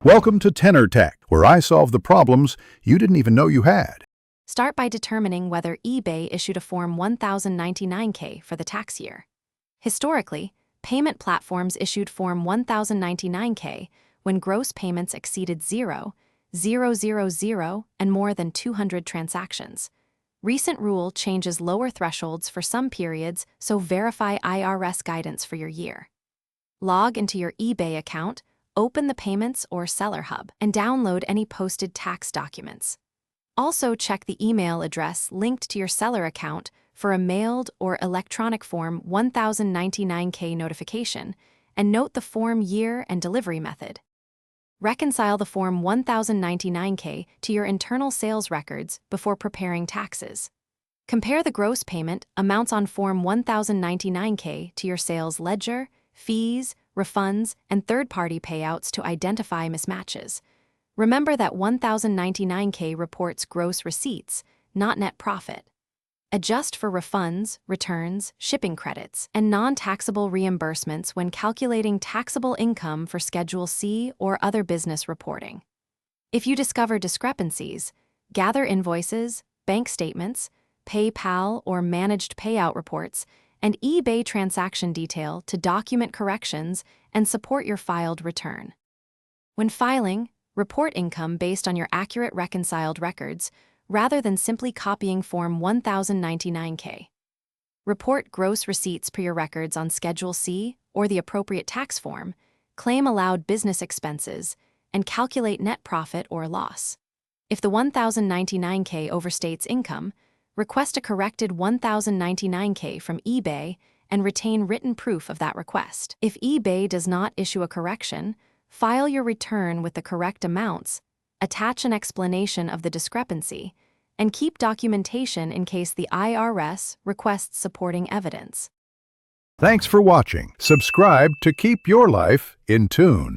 Welcome to Tenor Tech, where I solve the problems you didn't even know you had. Start by determining whether eBay issued a Form 1099-K for the tax year. Historically, payment platforms issued Form 1099-K when gross payments exceeded 0, 000, and more than 200 transactions. Recent rule changes lower thresholds for some periods, so verify IRS guidance for your year. Log into your eBay account, open the Payments or Seller Hub, and download any posted tax documents. Also check the email address linked to your seller account for a mailed or electronic Form 1099-K notification, and note the form year and delivery method. Reconcile the Form 1099-K to your internal sales records before preparing taxes. Compare the gross payment amounts on Form 1099-K to your sales ledger, fees, refunds, and third-party payouts to identify mismatches. Remember that 1099-K reports gross receipts, not net profit. Adjust for refunds, returns, shipping credits, and non-taxable reimbursements when calculating taxable income for Schedule C or other business reporting. If you discover discrepancies, gather invoices, bank statements, PayPal or managed payout reports, and eBay transaction detail to document corrections and support your filed return. When filing, report income based on your accurate reconciled records rather than simply copying Form 1099-K. Report gross receipts per your records on Schedule C or the appropriate tax form, claim allowed business expenses, and calculate net profit or loss. If the 1099-K overstates income, request a corrected 1099-K from eBay and retain written proof of that request. If eBay does not issue a correction, file your return with the correct amounts, attach an explanation of the discrepancy, and keep documentation in case the IRS requests supporting evidence. Thanks for watching. Subscribe to keep your life in tune.